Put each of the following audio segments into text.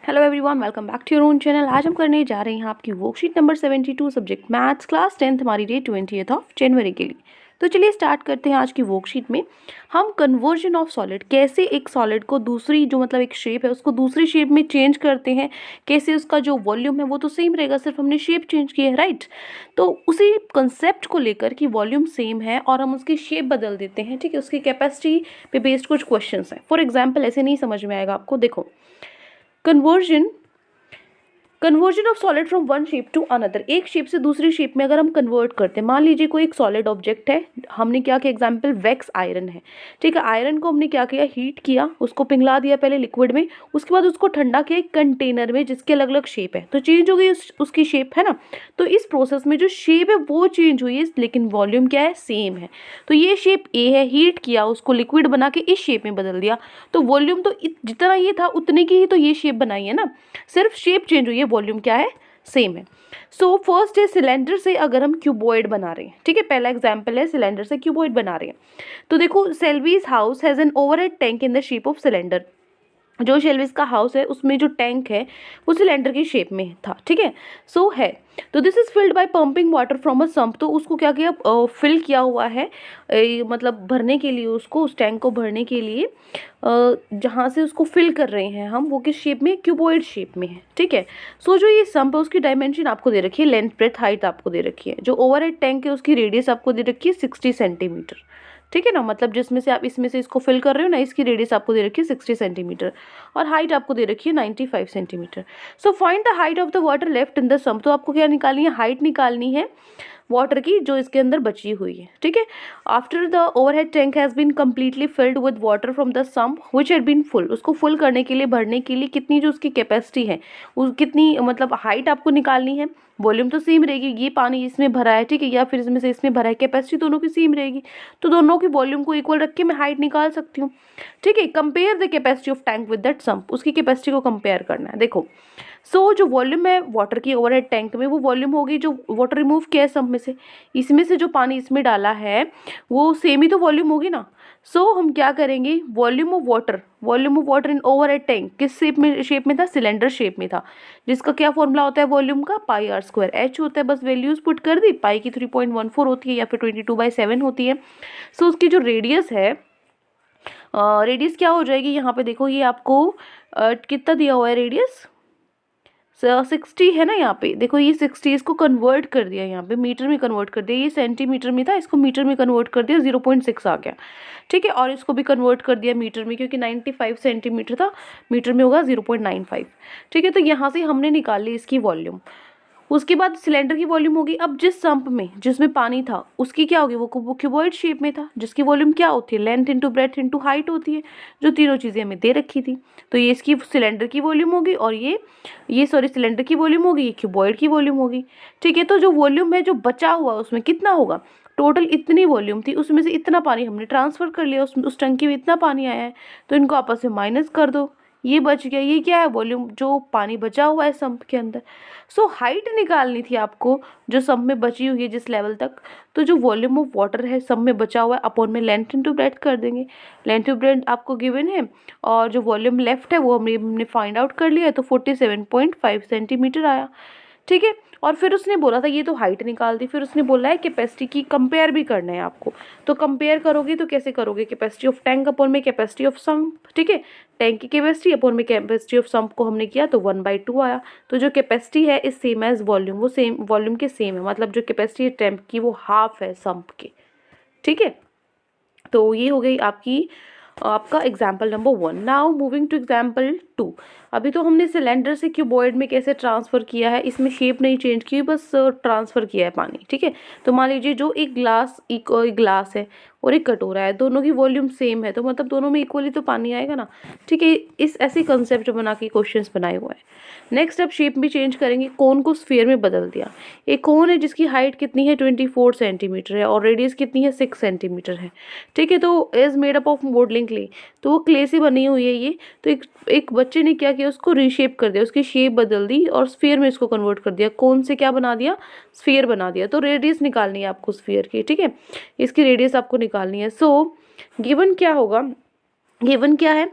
Hello everyone, welcome back to your own channel. आज हम करने जा रहे हैं आपकी worksheet number 72 subject maths class 10th हमारी डेट 20th ऑफ जनवरी के लिए। तो चलिए स्टार्ट करते हैं। आज की वर्कशीट में हम कन्वर्जन ऑफ सॉलिड, कैसे एक सॉलिड को दूसरी जो मतलब एक शेप है उसको दूसरी शेप में चेंज करते हैं, कैसे उसका जो वॉल्यूम है वो तो सेम रहेगा, सिर्फ हमने शेप चेंज की है, राइट। तो उसी कंसेप्ट को लेकर कि वॉल्यूम सेम है और हम उसकी शेप बदल देते हैं, ठीक है। उसकी कैपेसिटी पे बेस्ड कुछ क्वेश्चन हैं। फॉर एग्जाम्पल ऐसे नहीं समझ में आएगा आपको, देखो। Conversion of solid from one shape to another, एक शेप से दूसरी शेप में अगर हम कन्वर्ट करते हैं, मान लीजिए कोई एक सॉलिड ऑब्जेक्ट है, हमने क्या किया, एग्जांपल वैक्स आयरन है, ठीक है। आयरन को हमने क्या किया, हीट किया, उसको पिघला दिया पहले लिक्विड में, उसके बाद उसको ठंडा किया एक कंटेनर में जिसके अलग अलग शेप है, तो चेंज हो गई उसकी शेप, है ना। तो इस प्रोसेस में जो शेप है वो चेंज हुई है, लेकिन वॉल्यूम क्या है, सेम है। तो ये शेप ए है, हीट किया, उसको लिक्विड बना के इस शेप में बदल दिया, तो वॉल्यूम तो जितना ये था उतने की ही तो ये शेप बनाई है ना, सिर्फ शेप चेंज हुई है, वॉल्यूम क्या है, सेम है। सो फर्स्ट है सिलेंडर से अगर हम क्यूबॉइड बना रहे हैं, ठीक है। पहला एग्जांपल है सिलेंडर से क्यूबॉइड बना रहे हैं। तो देखो, Selvi's house has an overhead tank in the shape of cylinder. जो शेल्विस का हाउस है उसमें जो टैंक है वो सिलेंडर की शेप में था, ठीक है। सो है, तो this is filled by pumping water from a sump. तो उसको क्या किया, फिल किया हुआ है, मतलब भरने के लिए, उसको उस टैंक को भरने के लिए जहाँ से उसको फिल कर रहे हैं हम, वो किस शेप में, क्यूबॉइड शेप में है, ठीक है। सो जो ये सम्प है उसकी डायमेंशन आपको दे रखी है, लेंथ ब्रेथ हाइट आपको दे रखी है। जो ओवरहेड टैंक है उसकी रेडियस आपको दे रखी है 60 सेंटीमीटर, ठीक है ना। मतलब जिसमें से आप इसमें से इसको फिल कर रहे हो ना, इसकी रेडियस आपको दे रखी है 60 सेंटीमीटर और हाइट आपको दे रखी है 95 centimetre. So find the height of the water left in the sump. तो आपको क्या निकालनी है, हाइट निकालनी है वाटर की जो इसके अंदर बची हुई है, ठीक है। After the overhead tank has been completely filled with water from the sump which had been full. उसको फुल करने के लिए, भरने के लिए कितनी जो उसकी कैपेसिटी है, उस कितनी मतलब हाइट आपको निकालनी है। वॉल्यूम तो सेम रहेगी, ये पानी इसमें भरा है, ठीक है, या फिर इसमें से इसमें भरा है, कैपेसिटी दोनों की सेम रहेगी, तो दोनों की वॉल्यूम को इक्वल रख के मैं हाइट निकाल सकती हूँ, ठीक है। Compare the capacity of tank with that sump, उसकी कैपेसिटी को कंपेयर करना है। देखो, सो जो वॉल्यूम है वाटर की ओवरहेड टैंक में, वो वॉल्यूम होगी जो वाटर रिमूव किया है सम्प में से, इसमें से जो पानी इसमें डाला है वो सेम ही तो वॉल्यूम होगी ना। सो हम क्या करेंगे, volume of water in overhead tank किस शेप में था, सिलेंडर शेप में था, जिसका क्या फॉर्मूला होता है वॉल्यूम का, पाई आर स्क्वायर एच होता है। बस वैल्यूज पुट कर दी, पाई की 3.14 होती है या फिर 22/7 होती है। सो उसकी जो रेडियस है, रेडियस क्या हो जाएगी, यहाँ पे देखो ये आपको कितना दिया हुआ है रेडियस, 60 है ना। यहाँ पे देखो ये 60, इसको कन्वर्ट कर दिया, यहाँ पे मीटर में कन्वर्ट कर दिया, ये सेंटीमीटर में था, इसको मीटर में कन्वर्ट कर दिया, 0.6 आ गया, ठीक है। और इसको भी कन्वर्ट कर दिया मीटर में, क्योंकि 95 सेंटीमीटर था, मीटर में होगा 0.95, ठीक है। तो यहाँ से हमने निकाल ली इसकी वॉल्यूम। उसके बाद सिलेंडर की वॉल्यूम होगी, अब जिस सम्प में जिसमें पानी था उसकी क्या होगी, वो क्यूबॉइड शेप में था, जिसकी वॉल्यूम क्या होती है, length into breadth into height होती है, जो तीनों चीज़ें हमें दे रखी थी। तो ये इसकी सिलेंडर की वॉल्यूम होगी और ये सॉरी सिलेंडर की वॉल्यूम होगी, ये क्यूबॉइड की वॉल्यूम होगी, ठीक है। तो जो वॉल्यूम है जो बचा हुआ उसमें कितना होगा, टोटल इतनी वॉल्यूम थी, उसमें से इतना पानी हमने ट्रांसफ़र कर लिया, उस टंकी में इतना पानी आया है, तो इनको आपस में माइनस कर दो, ये बच गया। ये क्या है, वॉल्यूम जो पानी बचा हुआ है सम्प के अंदर। सो हाइट निकालनी थी आपको जो सम्प में बची हुई है जिस लेवल तक, तो जो वॉल्यूम ऑफ वाटर है सम्प में बचा हुआ है अपॉन में लेंथ इंटू ब्रेथ कर देंगे। लेंथ इंटू ब्रेथ आपको गिवन है और जो वॉल्यूम लेफ्ट है वो हमने फाइंड आउट कर लिया है, तो 47.5 सेंटीमीटर आया, ठीक है। और फिर उसने बोला था ये तो हाइट निकाल दी, फिर उसने बोला है कैपेसिटी की कंपेयर भी करना है आपको। तो कंपेयर करोगे तो कैसे करोगे, कैपेसिटी ऑफ टैंक अपॉन में कैपेसिटी ऑफ सम्प, ठीक है। टैंक की कैपेसिटी अपॉन में कैपेसिटी ऑफ सम्प को हमने किया तो 1/2 आया। तो जो कैपेसिटी है इज सेम एज वॉल्यूम, वो सेम वॉल्यूम के सेम है, मतलब जो कैपेसिटी है टैंक की वो हाफ है सम्प की, ठीक है। तो ये हो गई आपका example number 1। Now moving to example 2। अभी तो हमने सिलेंडर से क्यूबॉइड में कैसे ट्रांसफ़र किया है, इसमें शेप नहीं चेंज की, बस ट्रांसफ़र किया है पानी, ठीक है। तो मान लीजिए जो एक ग्लास है और एक कटोरा है, दोनों की वॉल्यूम सेम है, तो मतलब दोनों में इक्वली तो पानी आएगा ना, ठीक है। इस ऐसे कंसेप्ट बना के क्वेश्चंस बनाए हुए हैं। नेक्स्ट अब शेप भी चेंज करेंगे, कोन को स्फीयर में बदल दिया। एक कोन है जिसकी हाइट कितनी है 24 सेंटीमीटर है और रेडियस कितनी है 6 सेंटीमीटर है, ठीक है। तो is made up of moulding clay, तो वो क्ले से बनी हुई है ये। तो एक बच्चे ने क्या किया, उसको रीशेप कर दिया, उसकी शेप बदल दी और स्फीयर में इसको कन्वर्ट कर दिया। कोन से क्या बना दिया, स्फीयर बना दिया। तो रेडियस निकालनी है आपको स्फीयर की, ठीक है, इसकी रेडियस आपको निकालनी है। सो गिवन क्या होगा, गिवन क्या है,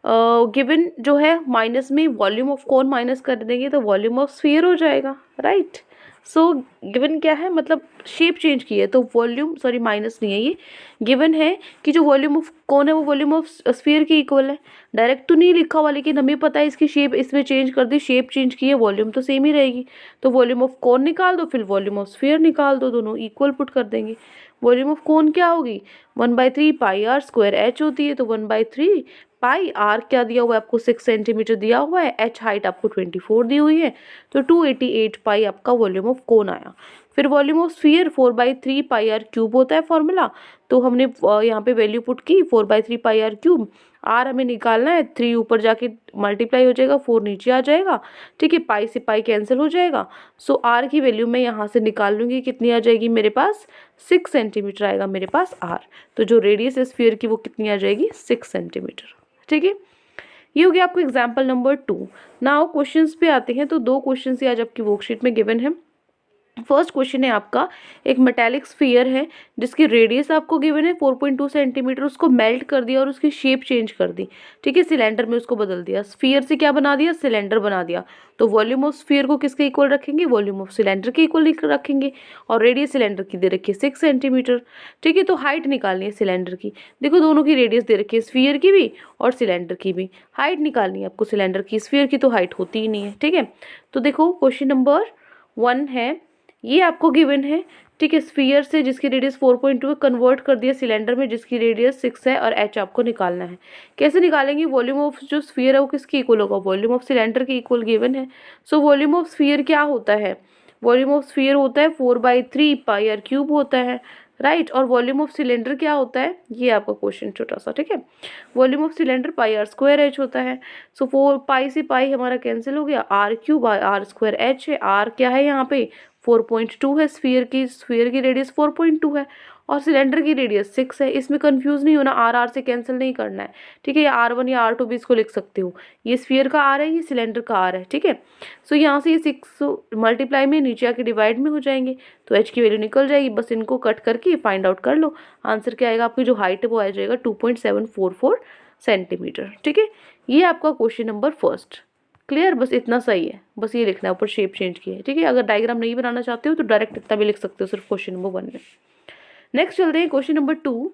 गिवन जो है माइनस में वॉल्यूम ऑफ कौन माइनस कर देंगे तो वॉल्यूम ऑफ स्फीयर हो जाएगा, राइट। सो गिवन क्या है, मतलब शेप चेंज की है तो वॉल्यूम, सॉरी माइनस नहीं है ये, गिवन है कि जो वॉल्यूम ऑफ कौन है वो वॉल्यूम ऑफ स्फीयर के इक्वल है। डायरेक्ट तो नहीं लिखा हुआ, लेकिन हमें पता है इसकी शेप इसमें चेंज कर दी, शेप चेंज की है, वॉल्यूम तो सेम ही रहेगी। तो वॉल्यूम ऑफ कौन निकाल दो, फिर वॉल्यूम ऑफ स्फीयर निकाल दो, दोनों इक्वल पुट कर देंगे। वॉल्यूम ऑफ कौन क्या होगी, 1/3 पाई आर स्क्वायर एच होती है, तो 1/3 पाई आर क्या दिया हुआ है आपको, 6 सेंटीमीटर दिया हुआ है, एच हाइट आपको 24 दी हुई है, तो 288 पाई आपका वॉल्यूम ऑफ कोन आया। फिर volume of sphere 4/3 pi r cube होता है फॉर्मूला, तो हमने यहाँ पे वैल्यू पुट की 4/3 पाई आर क्यूब। आर हमें निकालना है, 3 ऊपर जाके मल्टीप्लाई हो जाएगा, 4 नीचे आ जाएगा, ठीक है, पाई से पाई कैंसिल हो जाएगा। सो आर की वैल्यू मैं यहाँ से निकाल लूँगी, कितनी आ जाएगी मेरे पास, 6 सेंटीमीटर आएगा मेरे पास आर। तो जो रेडियस है स्फीयर की वो कितनी आ जाएगी, 6 सेंटीमीटर, ठीक है। ये हो गया आपको एग्जाम्पल नंबर 2। नाउ क्वेश्चंस पे आते हैं, तो 2 क्वेश्चंस आज आपकी वर्कशीट में गिवन है। फर्स्ट क्वेश्चन है आपका, एक मेटालिक स्फीयर है जिसकी रेडियस आपको गिवन है 4.2 सेंटीमीटर, उसको मेल्ट कर दिया और उसकी शेप चेंज कर दी, ठीक है, सिलेंडर में उसको बदल दिया, स्फीयर से क्या बना दिया, सिलेंडर बना दिया। तो वॉल्यूम ऑफ स्फीयर को किसके इक्वल रखेंगे, वॉल्यूम ऑफ सिलेंडर के इक्वल रखेंगे, और रेडियस सिलेंडर की दे रखी है 6 सेंटीमीटर, ठीक है। तो हाइट निकालनी है सिलेंडर की, देखो दोनों की रेडियस दे रखी है, स्फीयर की भी और सिलेंडर की भी। हाइट निकालनी है आपको सिलेंडर की, स्फीयर की तो हाइट होती ही नहीं है, ठीक है। तो देखो क्वेश्चन नंबर 1 है, ये आपको गिवन है, ठीक है, स्फीयर से जिसकी रेडियस 4.2 है कन्वर्ट कर दिया सिलेंडर में जिसकी रेडियस 6 है, और एच आपको निकालना है। कैसे निकालेंगे, वॉल्यूम ऑफ जो स्फीयर है वो किसके इक्वल होगा, वॉल्यूम ऑफ सिलेंडर के इक्वल गिवन है। सो वॉल्यूम ऑफ स्फीयर क्या होता है, वॉल्यूम ऑफ स्फीयर होता है 4/3 पाई आर क्यूब होता है, राइट। और वॉल्यूम ऑफ सिलेंडर क्या होता है, ये आपका क्वेश्चन छोटा सा, ठीक है, volume of cylinder pi r square h होता है। सो 4 पाई से पाई हमारा कैंसिल हो गया, r cube r square h है, आर क्या है यहाँ पे 4.2 है, स्फीयर की रेडियस 4.2 है, और सिलेंडर की रेडियस 6 है। इसमें कंफ्यूज नहीं होना, आर आर से कैंसिल नहीं करना है, ठीक है, या R1 या R2 भी इसको लिख सकते हो, ये स्फीयर का आर है, ये सिलेंडर का आर है, ठीक है। सो यहाँ से ये 6 मल्टीप्लाई में नीचे आके डिवाइड में हो जाएंगे, तो एच की वैल्यू निकल जाएगी, बस इनको कट करके फाइंड आउट कर लो। आंसर क्या आएगा, आपकी जो हाइट है वो आ जाएगा 2.744 सेंटीमीटर, ठीक है। ये आपका क्वेश्चन नंबर फर्स्ट, क्लियर, बस इतना सही है, बस ये लिखना है, ऊपर शेप चेंज की है, ठीक है। अगर डायग्राम नहीं बनाना चाहते हो तो डायरेक्ट इतना भी लिख सकते हो सिर्फ क्वेश्चन नंबर 1 में। नेक्स्ट चलते हैं क्वेश्चन नंबर 2।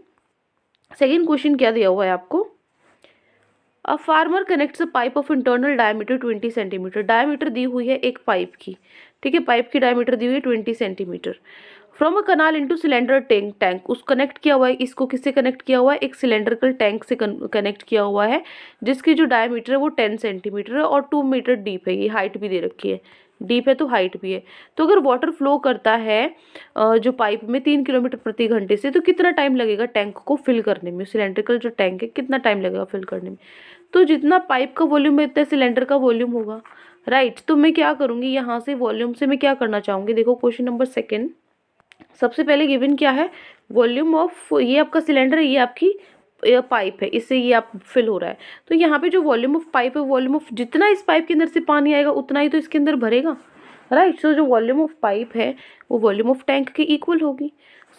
सेकेंड क्वेश्चन क्या दिया हुआ है आपको, a farmer connects a pipe of internal diameter 20 centimetre, diameter दी हुई है एक पाइप की, ठीक है, पाइप की डायमीटर दी हुई है 20 centimetre, from a canal into cylinder tank उस कनेक्ट किया हुआ है, इसको किससे कनेक्ट किया हुआ है, एक सिलेंड्रिकल टैंक से कनेक्ट किया हुआ है, जिसकी जो डायमीटर है वो 10 सेंटीमीटर है और 2 मीटर डीप है, ये हाइट भी दे रखी है, डीप है तो हाइट भी है। तो अगर वाटर फ्लो करता है जो पाइप में 3 किलोमीटर प्रति घंटे से, तो कितना टाइम लगेगा टैंक को फिल करने में, सिलेंड्रिकल जो टैंक है कितना टाइम लगेगा फिल करने में। तो जितना पाइप का वॉल्यूम है इतना सिलेंडर का वॉल्यूम होगा, राइट। तो मैं क्या करूँगी, यहाँ से वॉल्यूम से मैं क्या करना चाहूँगी, देखो क्वेश्चन नंबर 2 सबसे पहले गिवन क्या है, वॉल्यूम ऑफ, ये आपका सिलेंडर है, ये आपकी पाइप है, इससे ये आप फिल हो रहा है, तो यहाँ पे जो वॉल्यूम ऑफ पाइप है, वॉल्यूम ऑफ जितना इस पाइप के अंदर से पानी आएगा उतना ही तो इसके अंदर भरेगा, राइट। सो जो वॉल्यूम ऑफ पाइप है वो वॉल्यूम ऑफ टैंक के इक्वल होगी।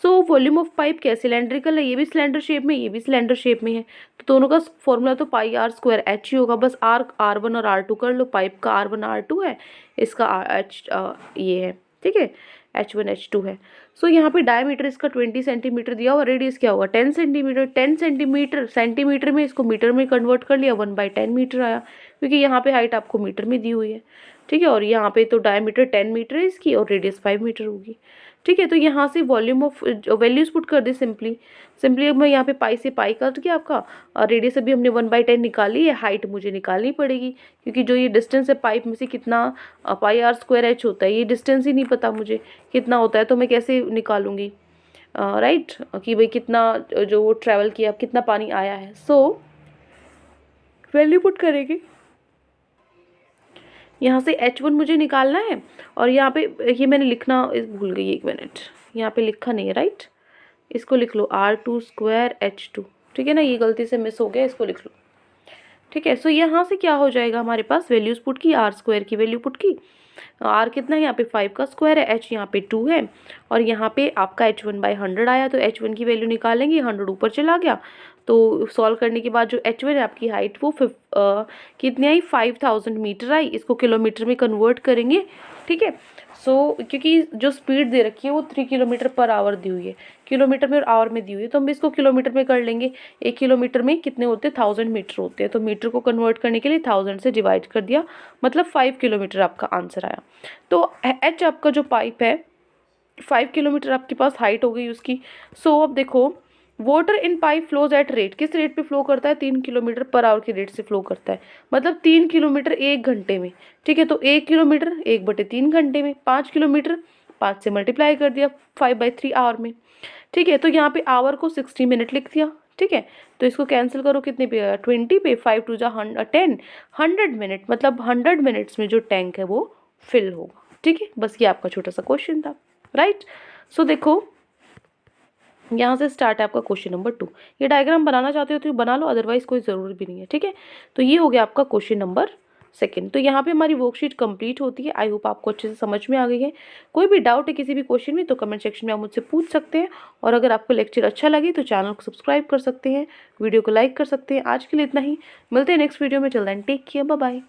सो वॉल्यूम ऑफ पाइप क्या सिलेंड्रिकल है, ये भी सिलेंडर शेप में, ये भी सिलेंडर शेप में है, तो दोनों का फॉर्मूला तो पाई आर स्क्वायर एच ही होगा, बस R1 और R2 कर लो, पाइप का R1 R2 है, इसका एच ये है, ठीक है, H1 H2 है। सो यहाँ पे डायमीटर इसका 20 सेंटीमीटर दिया हुआ, रेडियस क्या होगा 10 सेंटीमीटर, 10 सेंटीमीटर सेंटीमीटर में इसको मीटर में कन्वर्ट कर लिया, 1/10 मीटर आया, क्योंकि यहाँ पे हाइट आपको मीटर में दी हुई है, ठीक है, और यहाँ पे तो डायमीटर 10 मीटर है इसकी और रेडियस 5 मीटर होगी, ठीक है। तो यहाँ से वॉल्यूम ऑफ वैल्यूज पुट कर दे सिंपली मैं यहाँ पे पाई से पाई कट गया आपका, और रेडियस अभी हमने 1/10 निकाली है, हाइट मुझे निकालनी पड़ेगी क्योंकि जो ये डिस्टेंस है पाइप में से कितना पाई आर स्क्वायर एच होता है, ये डिस्टेंस ही नहीं पता मुझे कितना होता है, तो मैं कैसे निकालूंगी, राइट, कि भाई कितना जो वो ट्रैवल किया, कितना पानी आया है। सो वैल्यू पुट करेंगे, यहाँ से H1 मुझे निकालना है, और यहाँ पे ये मैंने लिखना भूल गई, 1 मिनट, यहाँ पे लिखा नहीं है, राइट, इसको लिख लो R2 स्क्वायर H2, ठीक है ना, ये गलती से मिस हो गया, इसको लिख लो, ठीक है। सो यहाँ से क्या हो जाएगा हमारे पास, वैल्यूज पुट की, आर स्क्वायर की वैल्यू पुट की, आर कितना है यहाँ पे 5 का स्क्वायर है, एच यहाँ पे 2 है और यहाँ पे आपका h1/100 आया, तो h1 की वैल्यू निकालेंगे, 100 ऊपर चला गया। तो सॉल्व करने के बाद जो h1 है आपकी हाइट वो कितनी आई 5000 मीटर आई। इसको किलोमीटर में कन्वर्ट करेंगे, ठीक है। सो क्योंकि जो स्पीड दे रखी है वो 3 किलोमीटर पर आवर दी हुई है, किलोमीटर में और आवर में दी हुई है, तो हम इसको किलोमीटर में कर लेंगे। 1 किलोमीटर में कितने होते हैं 1000 मीटर होते हैं, तो मीटर को कन्वर्ट करने के लिए 1000 से डिवाइड कर दिया, मतलब 5 किलोमीटर आपका आंसर आया। तो एच आपका जो पाइप है 5 किलोमीटर आपके पास हाइट हो गई उसकी। सो अब देखो water in pipe flows at rate, किस रेट पे फ्लो करता है 3 किलोमीटर पर आवर की रेट से फ्लो करता है, मतलब 3 किलोमीटर 1 घंटे में, ठीक है। तो 1 किलोमीटर 1/3 घंटे में, 5 किलोमीटर 5 से मल्टीप्लाई कर दिया 5/3 आवर में, ठीक है। तो यहाँ पे आवर को 60 मिनट लिख दिया, ठीक है। तो इसको कैंसिल करो कितने पे 20 पे, 5 2 जा 10, 100 मिनट, मतलब 100 मिनट्स में जो टैंक है वो फिल होगा, ठीक है। बस ये आपका छोटा सा क्वेश्चन था, राइट। सो देखो यहाँ से स्टार्ट है आपका क्वेश्चन नंबर 2। ये डायग्राम बनाना चाहते हो तो बना लो, अदरवाइज कोई ज़रूरी भी नहीं है, ठीक है। तो ये हो गया आपका क्वेश्चन नंबर 2। तो यहाँ पे हमारी वर्कशीट कंप्लीट होती है। आई होप आपको अच्छे से समझ में आ गई है। कोई भी डाउट है किसी भी क्वेश्चन में तो कमेंट सेक्शन में आप मुझसे पूछ सकते हैं, और अगर आपको लेक्चर अच्छा लगे तो चैनल को सब्सक्राइब कर सकते हैं, वीडियो को लाइक कर सकते हैं। आज के लिए इतना ही, मिलते हैं नेक्स्ट वीडियो में। Till then take care, bye bye.